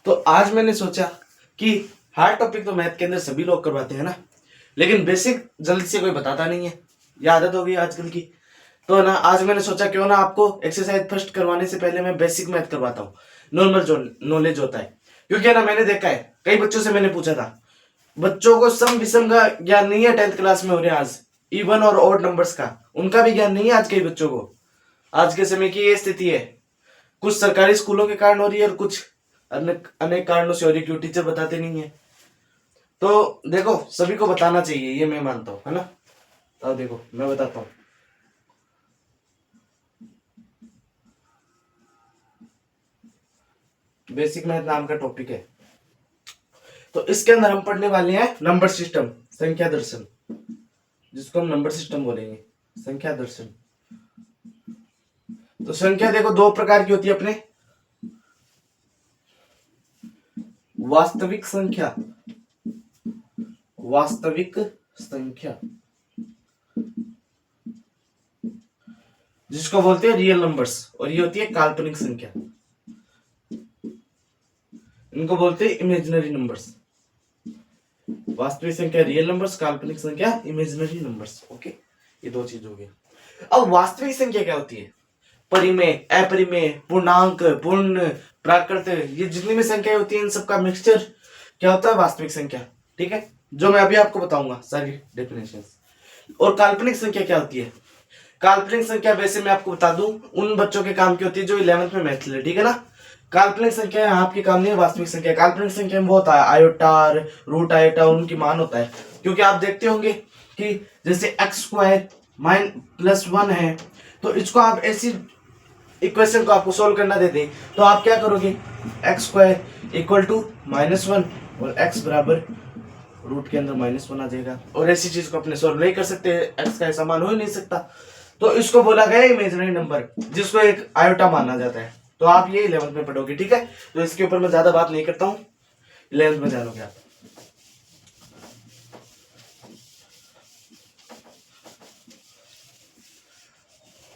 तो आज मैंने सोचा कि हार्ड टॉपिक तो मैथ के अंदर सभी लोग करवाते हैं ना, लेकिन बेसिक जल्दी से कोई बताता नहीं है। ये आदत हो गई आजकल की। तो ना आज मैंने सोचा क्यों ना आपको एक्सरसाइज फर्स्ट करवाने से पहले मैं बेसिक मैथ करवाता हूँ। नॉर्मल जो नॉलेज होता है, क्योंकि ना मैंने देखा है कई बच्चों से मैंने पूछा था, बच्चों को सम विषम का ज्ञान नहीं है। 10th क्लास में हो रहे हैं आज, इवन और ऑड नंबर्स का उनका भी ज्ञान नहीं है आज कई बच्चों को। आज के समय की ये स्थिति है। कुछ सरकारी स्कूलों के कारण हो रही है और कुछ अनेक कारणों से हो रही है, क्यों टीचर बताते नहीं है। तो देखो सभी को बताना चाहिए, ये मैं मानता हूँ, है ना। अब देखो मैं बताता हूँ। बेसिक मैथ नाम का टॉपिक है, तो इसके अंदर हम पढ़ने वाले हैं नंबर सिस्टम, संख्या दर्शन, जिसको हम नंबर सिस्टम बोलेंगे, संख्या दर्शन। तो संख्या देखो दो प्रकार की होती है अपने, वास्तविक संख्या, वास्तविक संख्या जिसको बोलते हैं रियल नंबर्स, और ये होती है काल्पनिक संख्या, इनको बोलते हैं इमेजिनरी नंबर्स। वास्तविक संख्या रियल नंबर्स, काल्पनिक संख्या इमेजिनरी नंबर्स। ओके, ये दो चीज हो गई। अब वास्तविक संख्या क्या होती है? परिमेय, अपरिमेय, पूर्णांक, पूर्ण, प्राकृत, ये जितनी भी संख्याएं होती है इन सबका मिक्सचर क्या होता है? वास्तविक संख्या। ठीक है, जो मैं अभी आपको बताऊंगा सारी डेफिनेशंस। और काल्पनिक संख्या क्या होती है? काल्पनिक संख्या वैसे मैं आपको बता दूं उन बच्चों के काम की होती है जो 11th में मैथ ले, ठीक है ना। काल्पनिक संख्या यहाँ आपके काम नहीं है, वास्तविक संख्या। काल्पनिक संख्या में वो होता है आयोटा, रूट आयोटा, उनकी मान होता है। क्योंकि आप देखते होंगे कि जैसे x² -1 है, तो इसको आप ऐसी इक्वेशन को आपको सोल्व करना दे दे तो आप क्या करोगे? x² = -1 और x बराबर रूट के अंदर -1 आ जाएगा। और ऐसी चीज को अपने सोल्व नहीं कर सकते, x का ऐसा मान हो ही नहीं सकता। तो इसको बोला गया इमेजिनरी नंबर, जिसको एक आयोटा माना जाता है। तो आप ये 11th में पढ़ोगे, ठीक है। तो इसके ऊपर मैं ज्यादा बात नहीं करता हूँ, 11th में जानोगे आप।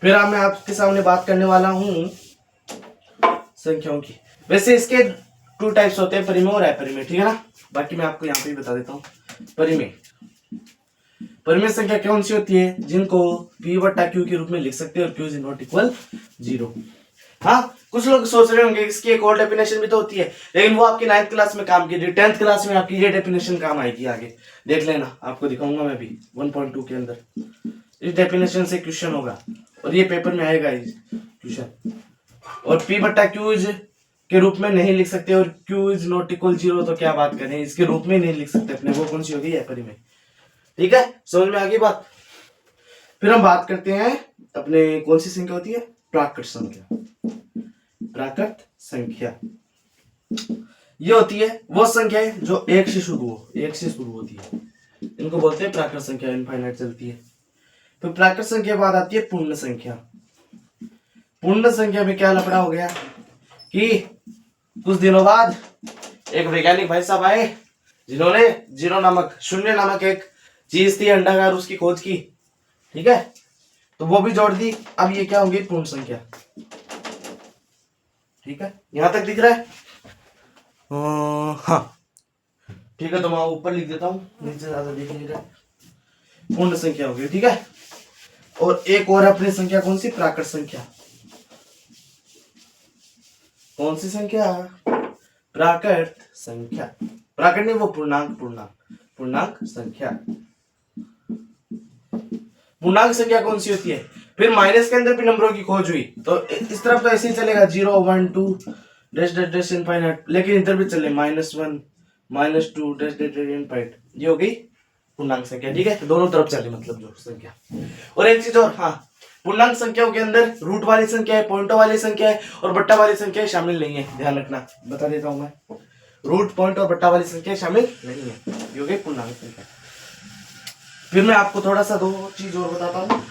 फिर मैं आपके सामने बात करने वाला हूं संख्याओं की। वैसे इसके 2 टाइप्स होते हैं, परिमेय और अपरिमेय, ठीक है ना। बाकी मैं आपको यहाँ पे बता देता हूँ। परिमेय, परिमेय संख्या कौन सी होती है? जिनको p/q के रूप में लिख सकते हैं और q ≠ 0। हाँ, कुछ लोग सोच रहे होंगे इसकी एक और डेफिनेशन भी तो होती है, लेकिन वो आपकी 9th क्लास में काम की, 10th क्लास में आपकी ये डेफिनेशन काम आएगी आगे, देख लेना, आपको दिखाऊंगा मैं भी 1.2 के अंदर। इस डेफिनेशन से क्वेश्चन होगा और ये पेपर में आएगा क्वेश्चन। और p/q के रूप में नहीं लिख सकते और q ≠ 0, तो क्या बात करें, इसके रूप में नहीं लिख सकते अपने, वो कौन सी होगी? अपरिमेय। ठीक है, समझ में आ गई बात। फिर हम बात करते हैं अपने कौन सी संख्या होती है? प्राकृत संख्या। प्राकृत संख्या ये होती है वो संख्या है जो एक से शुरू होती है, इनको बोलते हैं प्राकृत संख्या, इनफाइनाइट चलती है। तो प्राकृत संख्या बाद आती है पूर्ण संख्या। पूर्ण संख्या में क्या लफड़ा हो गया कि कुछ दिनों बाद एक वैज्ञानिक भाई साहब आए, जिन्होंने जीरो नामक, शून्य नामक एक चीज थी अंडाकार, उसकी खोज की, ठीक है। तो वो भी जोड़ दी। अब ये क्या होंगी? पूर्ण संख्या। ठीक है, यहां तक दिख रहा है? हाँ, ठीक है, तो मैं ऊपर लिख देता हूँ, नीचे ज्यादा दिख नहीं रहा। पूर्ण संख्या होगी, ठीक है। और एक और अपनी संख्या कौन सी? प्राकृत संख्या। कौन सी संख्या? प्राकृत संख्या। प्राकृत नहीं, वो पूर्णांक संख्या। पूर्णांक संख्या कौन सी होती है? फिर माइनस के अंदर भी नंबरों की खोज हुई, तो इस तरफ तो ऐसे ही चलेगा 0 1 2 डैश इनफाइनाइट, लेकिन इधर भी चले -1 -2 डैश इनफाइनाइट। ये हो गई पूर्णांक संख्या, ठीक है। दोनों तरफ चले, मतलब जो संख्या। और एक चीज और, हाँ, पूर्णांक संख्याओं के अंदर रूट वाली संख्या है, पॉइंटों वाली संख्या है और बट्टा वाली संख्या शामिल नहीं है, ध्यान रखना, बता देता हूं मैं। रूट, पॉइंट और बट्टा वाली संख्या शामिल नहीं है, ये हो गई पूर्णांक संख्या। फिर मैं आपको थोड़ा सा दो चीज और बताता हूँ,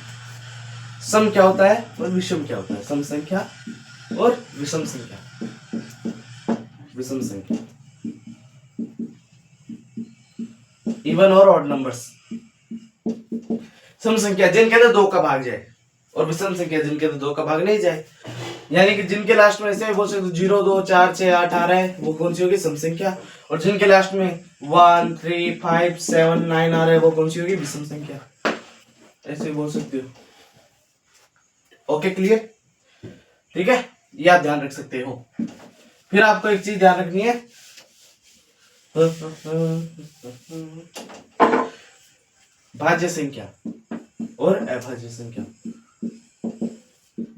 सम क्या होता है और विषम क्या होता है। सम संख्या और विषम संख्या। विषम संख्या, इवन और ऑड नंबर्स। सम संख्या जिनके अंदर 2 का भाग जाए, और विषम संख्या जिनके अंदर 2 का भाग नहीं जाए। यानी कि जिनके लास्ट में ऐसे बोल सकते 0, 2, 4, 6, 8 आ रहा है वो कौन सी होगी? सम संख्या। और जिनके लास्ट में 1, 3, 5, 7, 9 आ रहा है वो कौन सी होगी? विषम संख्या। ऐसे बोल सकते हो। Okay, clear? ठीक है, ये आप ध्यान रख सकते हो। फिर आपको एक चीज ध्यान रखनी है, भाज्य संख्या और अभाज्य संख्या।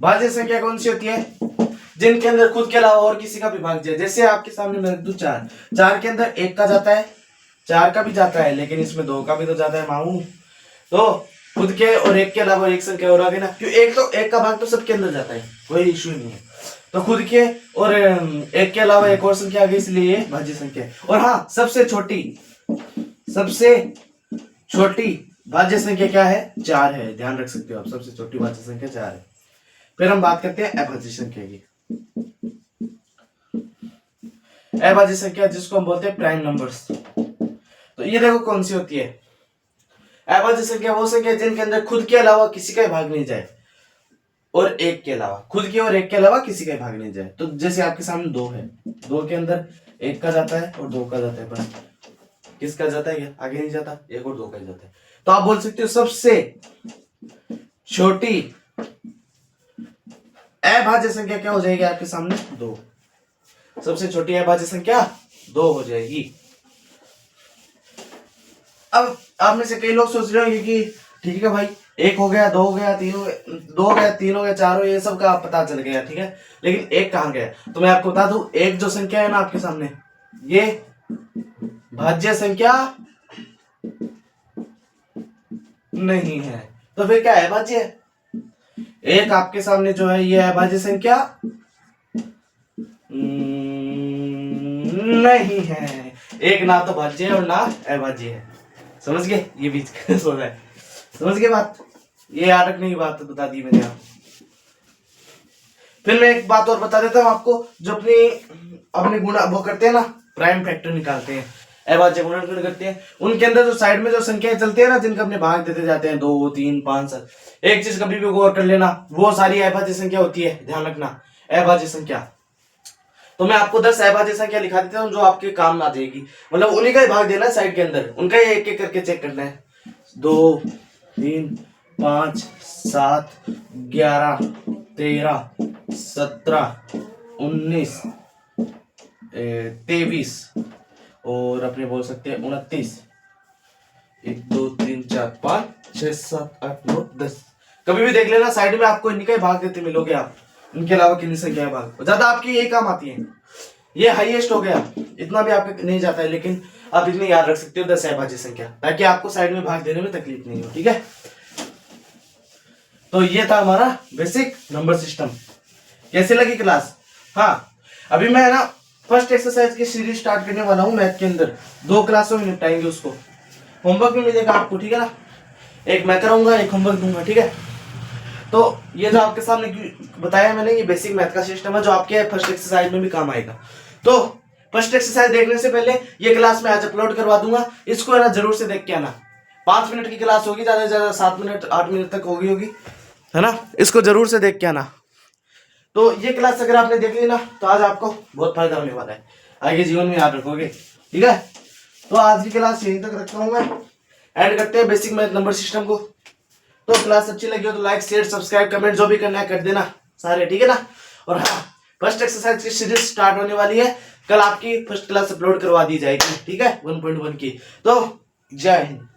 भाज्य संख्या कौन सी होती है? जिनके अंदर खुद के अलावा और किसी का भी भाज्य है। जैसे आपके सामने मैं रख दूं 4, 4 के अंदर 1 का जाता है, 4 का भी जाता है, लेकिन इसमें 2 का भी तो जाता है मामू। तो खुद के और 1 के अलावा एक संख्या और आ गई ना, क्यों? एक का भाग तो सबके अंदर जाता है, कोई इश्यू नहीं है। तो खुद के और 1 के अलावा एक और संख्या आ गई, इसलिए ये भाज्य संख्या है। और हाँ, सबसे छोटी भाज्य संख्या क्या है? 4 है। ध्यान रख सकते हो आप, सबसे छोटी भाज्य संख्या 4 है। फिर हम बात करते हैं अभाज्य संख्या की। अभाज्य संख्या जिसको हम बोलते हैं प्राइम नंबर्स। तो ये देखो कौन सी होती है अभाज्य संख्या। वो संख्या जिनके अंदर खुद के अलावा किसी का भाग नहीं जाए और 1 के अलावा, खुद के और 1 के अलावा किसी का भाग नहीं जाए। तो जैसे आपके सामने 2 है, 2 के अंदर 1 का जाता है और 2 का जाता है, बस। किसका जाता है? आगे नहीं जाता, 1 और 2 का जाता है। तो आप बोल सकते हो सबसे छोटी अभाज्य संख्या क्या हो जाएगी आपके सामने? 2। सबसे छोटी अभाज्य संख्या 2 हो जाएगी। अब आप में से कई लोग सोच रहे होंगे कि ठीक है भाई, 1 हो गया, 2 हो गया, 3 हो गया, 2 हो गया, 3 हो गया, 4 हो गया, ये सब का पता चल गया, ठीक है, लेकिन 1 कहां गया? तो मैं आपको बता दूं, 1 जो संख्या है ना आपके सामने, ये भाज्य संख्या नहीं है। तो फिर क्या है? भाज्य है। 1 आपके सामने जो है ये अभाज्य संख्या नहीं है। 1 ना तो भाज्य है और ना अभाज्य है। समझ गए? ये बीच का सो रहा है। समझ गए बात? ये याद रखने की बात बता दी मैंने आपको। फिर मैं एक बात और बता देता हूं आपको, जो अपने गुणा वो करते हैं ना, प्राइम फैक्टर निकालते हैं, अभाज्य गुणनखंड करते हैं, उनके अंदर जो साइड में जो संख्याएं चलती है ना, जिनके अपने भाग देते जाते हैं 2, 3, 5, 7, एक चीज कभी भी गौर कर लेना, वो सारी अभाज्य संख्या होती है। ध्यान रखना, अभाज्य संख्या। तो मैं आपको 10 अभाज्य संख्या लिखा देता हूँ जो आपके काम आ जाएगी। मतलब उन्हीं का ही भाग देना है साइड के अंदर, उनका ही एक एक करके चेक करना है। 2, 3, 5, 7, 11, 13, 17, 19, 23 और अपने बोल सकते हैं 29। 1, 2, 3, 4, 5, 6, 7, 8, 9, 10। कभी भी देख लेना साइड में आपको इनके भाग देते मिलोगे आप। इनके अलावा कितनी संख्या भाग ज्यादा आपकी यही काम आती है। ये हाईएस्ट हो गया, इतना भी आपका नहीं जाता है, लेकिन आप इतनी याद रख सकते हो 10 अभाज्य संख्या, ताकि आपको साइड में भाग देने में तकलीफ नहीं हो। ठीक है, तो ये था हमारा बेसिक नंबर सिस्टम। कैसे लगी क्लास? हाँ, अभी मैं ना फर्स्ट एक्सरसाइज की सीरीज स्टार्ट करने वाला हूँ मैथ के अंदर। 2 क्लासों में निपटाएंगे उसको। होमवर्क भी मिलेगा आपको, ठीक है ना? एक मैं कराऊंगा, एक होमवर्क दूंगा, ठीक है? तो ये जो आपके सामने बताया मैंने, ये बेसिक मैथ का सिस्टम है जो आपके फर्स्ट एक्सरसाइज में भी काम आएगा। तो फर्स्ट एक्सरसाइज देखने से पहले ये क्लास मैं आज अपलोड करवा दूंगा, इसको है ना जरूर से देख के आना। 5 मिनट की क्लास होगी, ज्यादा से ज्यादा 7 मिनट 8 मिनट तक होगी है ना? इसको जरूर से देख के आना। तो ये क्लास अगर आपने देख ली ना, तो आज आपको बहुत फायदा होने वाला है, आगे जीवन में याद रखोगे। ठीक है, तो आज की क्लास यहीं तक रखता हूँ मैं। ऐड करते हैं बेसिक मैथ नंबर सिस्टम को। तो क्लास अच्छी लगी हो तो लाइक, शेयर, सब्सक्राइब, कमेंट जो भी करना है कर देना सारे, ठीक है ना? और हाँ, फर्स्ट एक्सरसाइज की सीरीज स्टार्ट होने वाली है, कल आपकी फर्स्ट क्लास अपलोड करवा दी जाएगी, ठीक है, 1.1 की। तो जय हिंद।